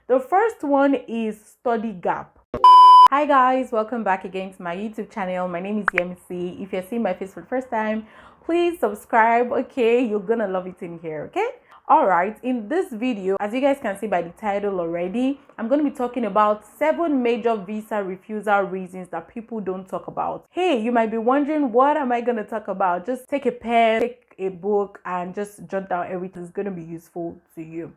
The first one is study gap. Hi guys, welcome back again to my YouTube channel. My name is Yemisi. If you're seeing my face for the first time, please subscribe. Okay, you're gonna love it in here. Okay, all right. In this video, as you guys can see by the title already, I'm going to be talking about 7 major visa refusal reasons that people don't talk about. Hey, you might be wondering, what am I going to talk about? Just take a pen, take a book, and just jot down everything. It's going to be useful to you.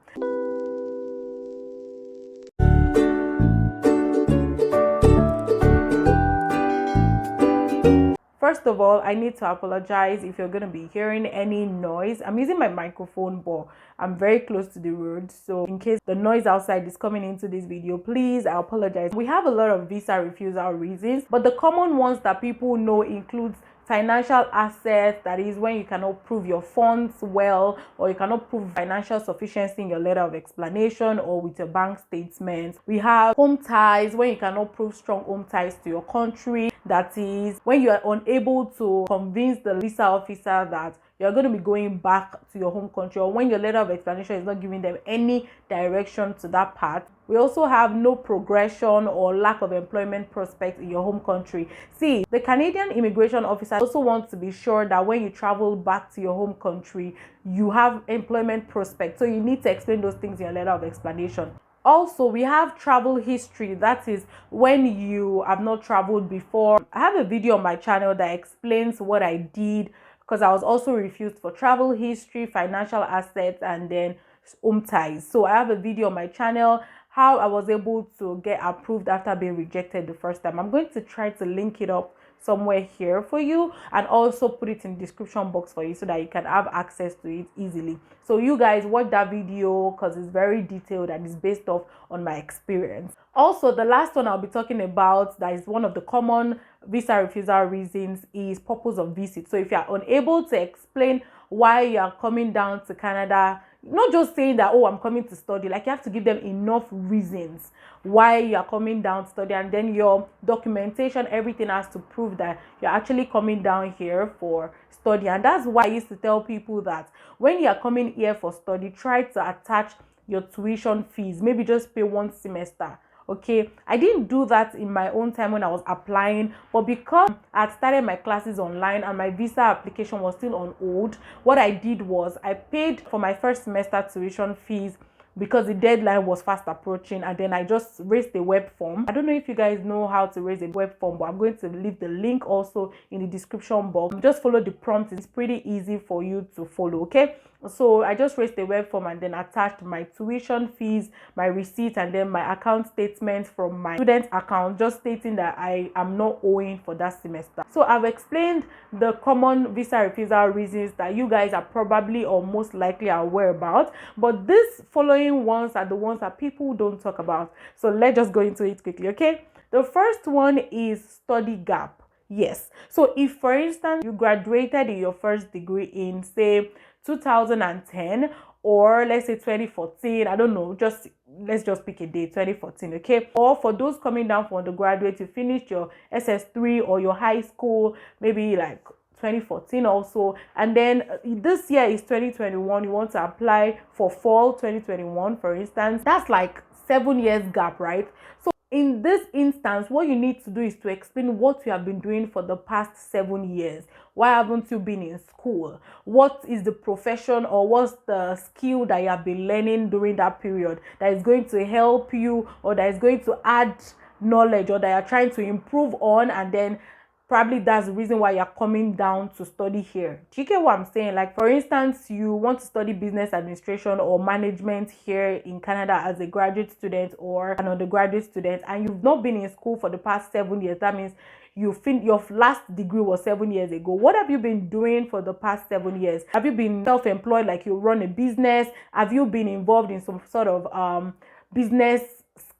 First of all, I need to apologize if you're going to be hearing any noise. I'm using my microphone, but I'm very close to the road. So in case the noise outside is coming into this video, please, I apologize. We have a lot of visa refusal reasons, but the common ones that people know includes financial assets, that is when you cannot prove your funds well, or you cannot prove financial sufficiency in your letter of explanation or with your bank statement. We have home ties, when you cannot prove strong home ties to your country, that is when you are unable to convince the visa officer that you're going to be going back to your home country, or when your letter of explanation is not giving them any direction to that part. We also have no progression or lack of employment prospects in your home country. See, the Canadian immigration officer also wants to be sure that when you travel back to your home country, you have employment prospects. So you need to explain those things in your letter of explanation. Also, we have travel history, that is when you have not traveled before. I have a video on my channel that explains what I did, because I was also refused for travel history, financial assets, and then home ties. So I have a video on my channel how I was able to get approved after being rejected the first time. I'm going to try to link it up somewhere here for you, and also put it in the description box for you so that you can have access to it easily. So you guys watch that video because it's very detailed and it's based off on my experience. Also, the last one I'll be talking about that is one of the common visa refusal reasons is purpose of visit. So if you are unable to explain why you are coming down to Canada, not just saying that, oh, I'm coming to study, like you have to give them enough reasons why you are coming down to study, and then your documentation, everything has to prove that you're actually coming down here for study. And that's why I used to tell people that when you are coming here for study, try to attach your tuition fees, maybe just pay 1 semester. Okay, I didn't do that in my own time when I was applying, but because I had started my classes online and my visa application was still on hold, what I did was I paid for my first semester tuition fees because the deadline was fast approaching, and then I just raised a web form. I don't know if you guys know how to raise a web form, but I'm going to leave the link also in the description box. Just follow the prompt, it's pretty easy for you to follow. Okay, so I just raised the web form and then attached my tuition fees, my receipt, and then my account statement from my student account, just stating that I am not owing for that semester. So I've explained the common visa refusal reasons that you guys are probably or most likely aware about, but these following ones are the ones that people don't talk about. So let's just go into it quickly. Okay, the first one is study gap. Yes, so if for instance you graduated in your first degree in say 2010, or let's say 2014, I don't know, just let's just pick a date, 2014. Okay, or for those coming down from undergraduate, you finished your SS3 or your high school maybe like 2014 also, and then this year is 2021, you want to apply for fall 2021 for instance. That's like 7 years gap, right? So in this instance, what you need to do is to explain what you have been doing for the past 7 years. Why haven't you been in school? What is the profession or what's the skill that you have been learning during that period that is going to help you, or that is going to add knowledge, or that you're trying to improve on, and then probably that's the reason why you're coming down to study here. Do you get what I'm saying? Like for instance, you want to study business administration or management here in Canada as a graduate student or an undergraduate student, and you've not been in school for the past 7 years. That means your last degree was 7 years ago. What have you been doing for the past 7 years? Have you been self-employed, like you run a business? Have you been involved in some sort of business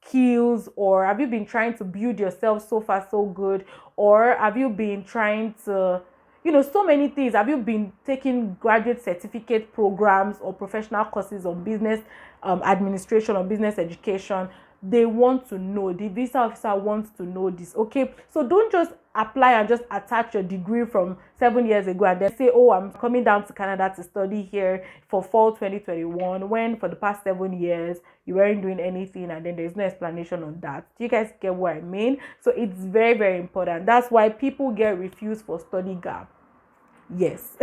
skills, or have you been trying to build yourself so far so good, or have you been trying to, so many things? Have you been taking graduate certificate programs or professional courses on business administration or business education? They want to know, the visa officer wants to know this. Okay, so don't just apply and just attach your degree from 7 years ago and then say, oh, I'm coming down to Canada to study here for fall 2021, when for the past 7 years you weren't doing anything, and then there's no explanation on that. Do you guys get what I mean? So it's very, very important. That's why people get refused for study gap. Yes.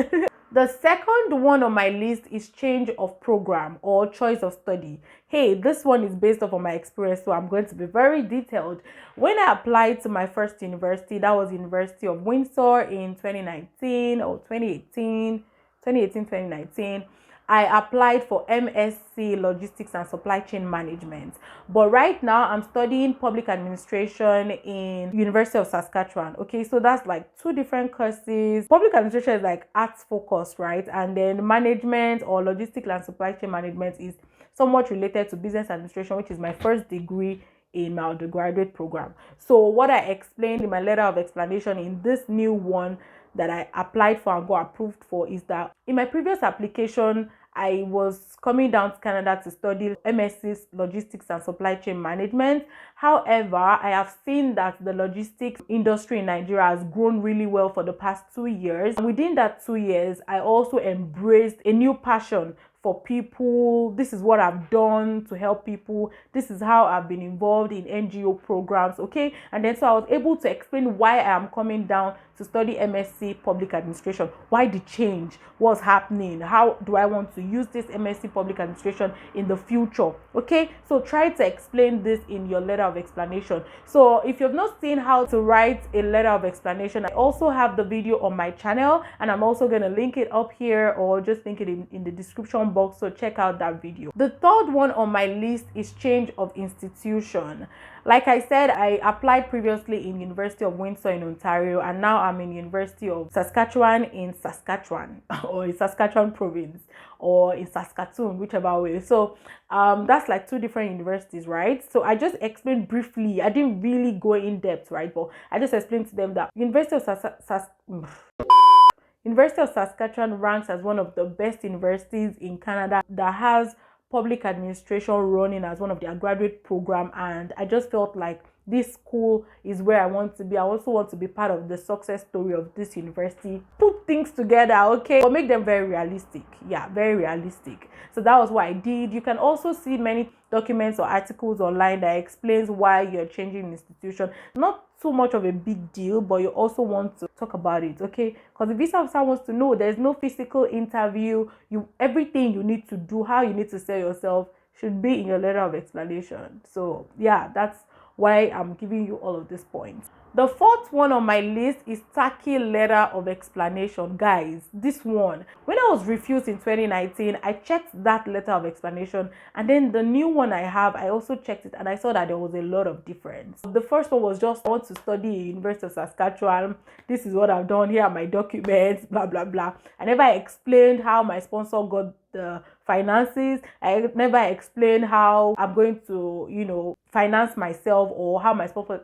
The second one on my list is change of program or choice of study. Hey, this one is based off of my experience, so I'm going to be very detailed. When I applied to my first university, that was University of Windsor in 2019 or 2018, 2019, I applied for MSc Logistics and Supply Chain Management. But right now I'm studying public administration in University of Saskatchewan. Okay, so that's like two different courses. Public administration is like arts focused, right? And then management or logistics and supply chain management is somewhat related to business administration, which is my first degree in my undergraduate program. So what I explained in my letter of explanation in this new one that I applied for and got approved for is that in my previous application, I was coming down to Canada to study MSc Logistics and Supply Chain Management. However, I have seen that the logistics industry in Nigeria has grown really well for the past 2 years. And within that 2 years, I also embraced a new passion for people. This is what I've done to help people. This is how I've been involved in NGO programs, okay? And then so I was able to explain why I am coming down to study MSc Public Administration, why the change, what's happening, how do I want to use this MSc Public Administration in the future, okay? So try to explain this in your letter of explanation. So if you've not seen how to write a letter of explanation, I also have the video on my channel, and I'm also going to link it up here or just link it in the description box, so check out that video. The third one on my list is change of institution. Like I said, I applied previously in University of Windsor in Ontario, and now I'm in University of Saskatchewan in Saskatchewan or in Saskatchewan province or in Saskatoon, whichever way. So that's like two different universities, right? So I just explained briefly. I didn't really go in depth, right? But I just explained to them that University of Saskatchewan ranks as one of the best universities in Canada that has public administration running as one of their graduate program, and I just felt like this school is where I want to be. I also want to be part of the success story of this university. Put things together, okay, but make them very realistic. Yeah, very realistic. So that was what I did. You can also see many documents or articles online that explains why you're changing institution. Not too much of a big deal, but you also want to talk about it, okay? Because the visa officer wants to know there's no physical interview. Everything you need to do, how you need to sell yourself, should be in your letter of explanation. So yeah, that's why I'm giving you all of these points. The fourth one on my list is Tacky letter of explanation. Guys, this one, when I was refused in 2019, I checked that letter of explanation, and then the new one I have, I also checked it, and I saw that there was a lot of difference. The first one was just, I want to study at University of Saskatchewan. This is what I've done. Here are my documents, blah blah blah. I never explained how my sponsor got the finances. I never explained how I'm going to, finance myself, or how my sponsor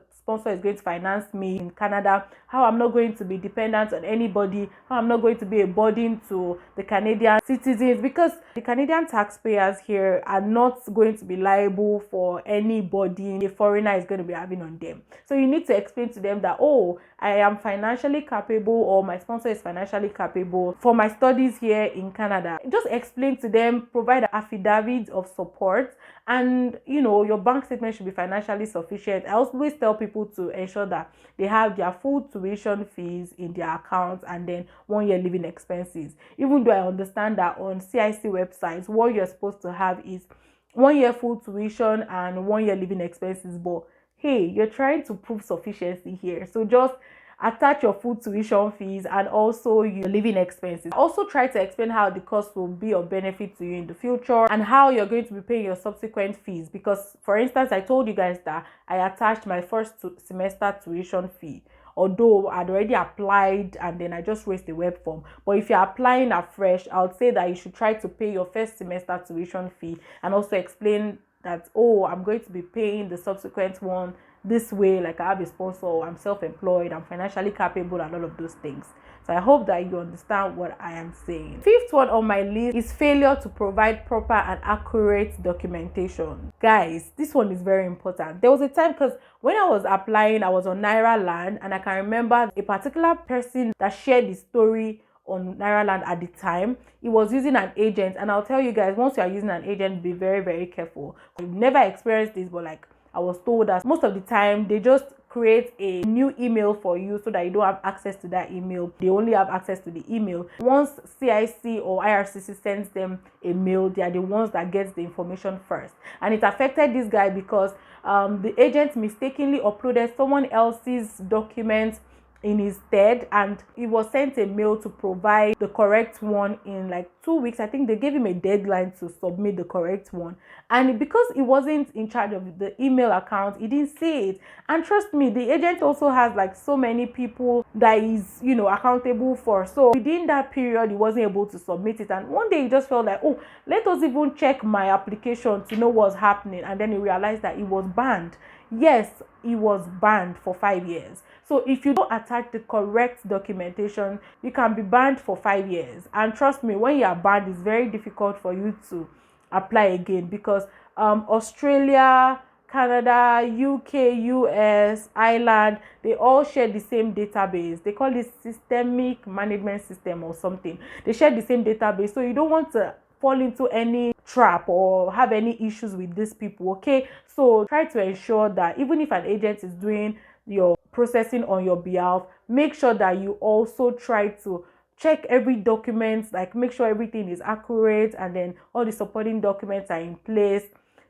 is going to finance me in Canada, how I'm not going to be dependent on anybody, how I'm not going to be a burden to the Canadian citizens, because the Canadian taxpayers here are not going to be liable for any burden a foreigner is going to be having on them. So you need to explain to them that, oh, I am financially capable, or my sponsor is financially capable for my studies here in Canada. Just explain to them, provide an affidavit of support, and your bank statement should be financially sufficient. I always tell people to ensure that they have their full tuition fees in their accounts, and then 1 year living expenses. Even though I understand that on CIC websites, what you're supposed to have is 1 year full tuition and 1 year living expenses, but hey, you're trying to prove sufficiency here, so just attach your full tuition fees and also your living expenses. Also try to explain how the course will be of benefit to you in the future, and how you're going to be paying your subsequent fees. Because for instance, I told you guys that I attached my first semester tuition fee, although I'd already applied and then I just raised the web form. But if you're applying afresh, I would say that you should try to pay your first semester tuition fee, and also explain that, oh, I'm going to be paying the subsequent one this way, like I have a sponsor, I'm self-employed, I'm financially capable, and all of those things. So I hope that you understand what I am saying. Fifth one on my list is failure to provide proper and accurate documentation. Guys, this one is very important. There was a time, because when I was applying, I was on Nigerian, and I can remember a particular person that shared the story on Nigerian at the time. He was using an agent, and I'll tell you guys, once you are using an agent, be very, very careful. I've never experienced this, but like I was told that most of the time they just create a new email for you so that you don't have access to that email. They only have access to the email. Once CIC or IRCC sends them a mail, they are the ones that gets the information first. And it affected this guy because the agent mistakenly uploaded someone else's documents in his stead, and he was sent a mail to provide the correct one in like 2 weeks. I think they gave him a deadline to submit the correct one, and because he wasn't in charge of the email account, he didn't see it. And trust me, the agent also has like so many people that is, you know, accountable for. So within that period, he wasn't able to submit it, and one day he just felt like, oh, let us even check my application to know what's happening. And then he realized that he was banned. Yes, he was banned for 5 years. So if you don't attach the correct documentation, you can be banned for 5 years. And trust me, when you are banned, it's very difficult for you to apply again, because Australia, Canada, UK, US, Ireland, they all share the same database. They call it systemic management system or something. They share the same database. So you don't want to fall into any trap or have any issues with these people, okay? So try to ensure that even if an agent is doing your processing on your behalf, make sure that you also try to check every document, like make sure everything is accurate, and then all the supporting documents are in place.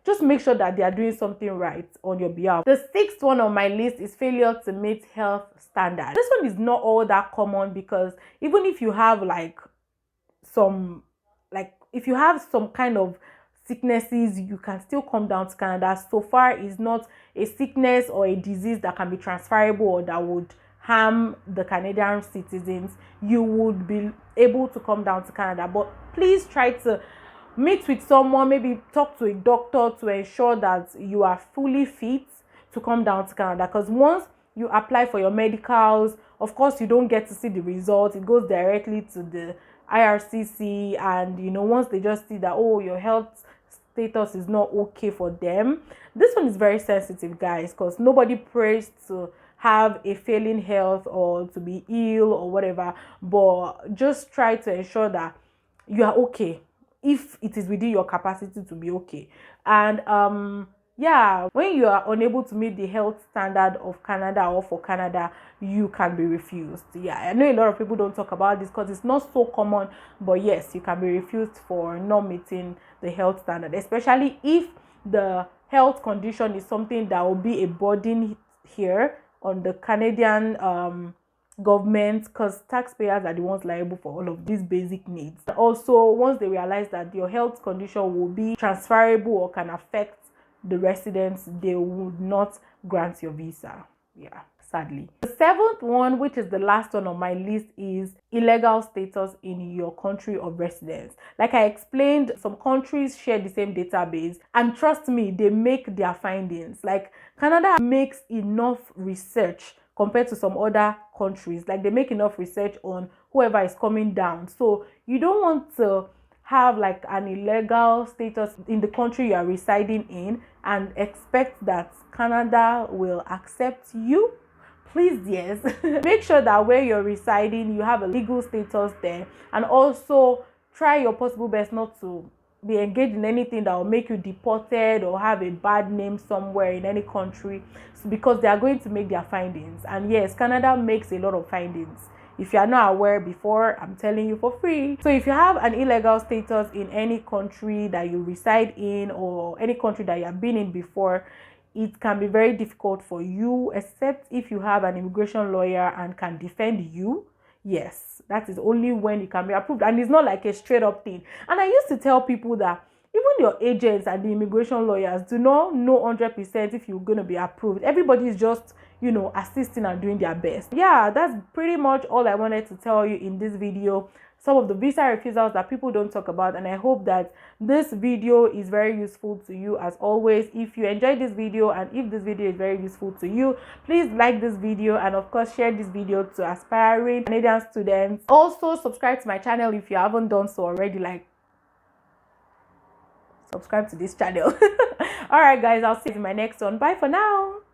Just make sure that they are doing something right on your behalf. The sixth one on my list is failure to meet health standards. This one is not all that common, because even if you have if you have some kind of sicknesses, you can still come down to Canada. So far, it's not a sickness or a disease that can be transferable or that would harm the Canadian citizens, you would be able to come down to Canada. But please try to meet with someone, maybe talk to a doctor to ensure that you are fully fit to come down to Canada. Because once you apply for your medicals, of course, you don't get to see the results. It goes directly to the IRCC, and you know, once they just see that, oh, your health status is not okay for them. This one is very sensitive, guys, because nobody prays to have a failing health or to be ill or whatever, but just try to ensure that you are okay if it is within your capacity to be okay. And yeah, when you are unable to meet the health standard of Canada or for Canada, you can be refused. Yeah, I know a lot of people don't talk about this because it's not so common, but yes, you can be refused for not meeting the health standard, especially if the health condition is something that will be a burden here on the Canadian government, because taxpayers are the ones liable for all of these basic needs. Also, once they realize that your health condition will be transferable or can affect the residents, they would not grant your visa. Yeah, sadly. The seventh one, which is the last one on my list, is illegal status in your country of residence. Like I explained, some countries share the same database, and trust me, they make their findings. Like Canada makes enough research compared to some other countries. Like they make enough research on whoever is coming down. So you don't want to have like an illegal status in the country you are residing in and expect that Canada will accept you. Please, yes. Make sure that where you're residing, you have a legal status there, and also try your possible best not to be engaged in anything that will make you deported or have a bad name somewhere in any country, because they are going to make their findings. And yes, Canada makes a lot of findings. If you are not aware before, I'm telling you for free. So if you have an illegal status in any country that you reside in or any country that you have been in before, it can be very difficult for you, except if you have an immigration lawyer and can defend you. Yes, that is only when it can be approved. And it's not like a straight up thing. And I used to tell people that even your agents and the immigration lawyers do not know 100% if you're going to be approved. Everybody is just, you know, assisting and doing their best. Yeah, that's pretty much all I wanted to tell you in this video. Some of the visa refusals that people don't talk about, and I hope that this video is very useful to you. As always, if you enjoyed this video and if this video is very useful to you, please like this video and of course share this video to aspiring Canadian students. Also subscribe to my channel if you haven't done so already. Like, subscribe to this channel. All right guys, I'll see you in my next one. Bye for now.